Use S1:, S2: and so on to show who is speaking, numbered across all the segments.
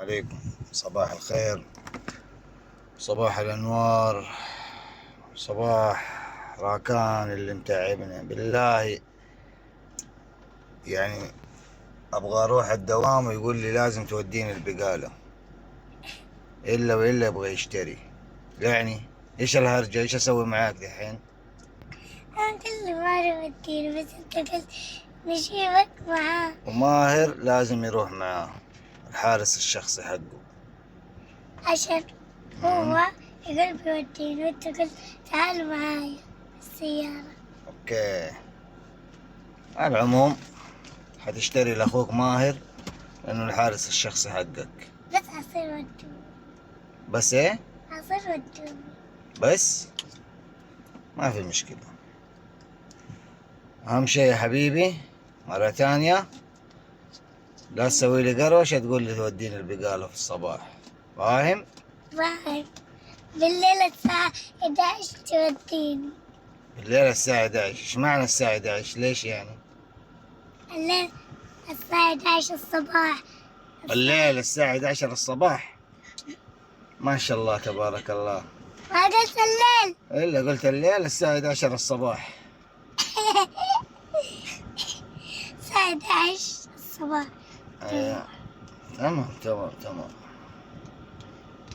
S1: عليكم. صباح الخير، صباح الأنوار، صباح راكان اللي متعبنا بالله. يعني أبغى أروح الدوام ويقول لي لازم توديني البقالة، إلا وإلا يبغى يشتري. يعني إيش الهرجة؟ إيش أسوي معاك دحين؟
S2: أنا كل مرة بديله، بس أنت قلت نجيبك معاه.
S1: وماهر لازم يروح معاه، الحارس الشخصي حقه.
S2: عشان هو يقول بيوديني، وأنت قلت تعال معايا السيارة.
S1: أوكي، على العموم حتشتري لأخوك ماهر لأنه الحارس الشخصي حقك.
S2: بس عصير ودوني،
S1: بس إيه؟
S2: عصير ودوني.
S1: بس ما في مشكلة. أهم شيء يا حبيبي مرة تانية لا تسوي لي قروشة تقول لي توديني البقالة في الصباح، فاهم؟
S2: بعد بالليل الساعة 11 توديني.
S1: الليلة الساعة 11؟ ايش معنى الساعة 11؟ ليش يعني؟
S2: الليل الساعة 11 الصباح.
S1: الليل الساعة 11 الصباح؟ ما شاء الله تبارك الله.
S2: ما قلت الليل.
S1: إلا قلت الليل الساعة 11 الصباح.
S2: الساعة 11 الصباح.
S1: أيوة. تمام تمام تمام.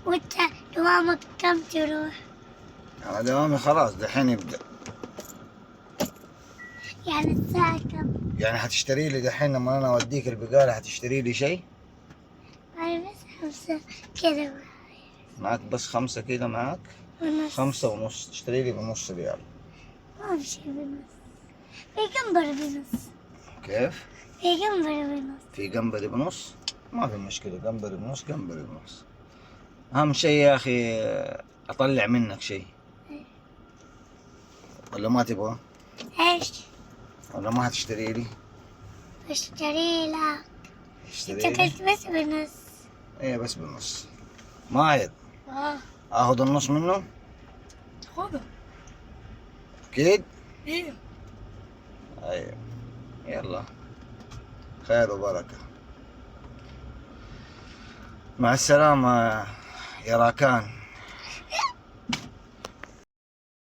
S2: وانت دوامك كم تروح؟
S1: أنا دوامي خلاص دحين يبدأ.
S2: يعني الساعة كم؟
S1: يعني حتشتري لي دحين لما أنا أوديك البقالة حتشتري لي شيء؟
S2: أنا بس 5 كذا
S1: معك بس 5 كده معك؟
S2: ونص.
S1: 5.5 تشتري لي بنص ريال.
S2: ما في شي بنص، في جمبري بنص.
S1: كيف؟
S2: في جمبري بنص.
S1: في جمبري بنص؟ ما في مشكلة، جمبري بنص جمبري بنص. أهم شيء يا أخي أطلع منك شيء، ولا ما تبغى؟
S2: ايش؟
S1: ولا ما هتشتري لي؟
S2: اشتري لك.
S1: اشتري
S2: انت
S1: لي؟
S2: قلت بس بنص.
S1: إيه بس بنص. مايد
S2: اه
S1: آخذ النص منه؟
S2: خذه.
S1: أكيد؟
S2: ايه.
S1: أيوة، يلا خير وبركة. مع السلامة يا راكان.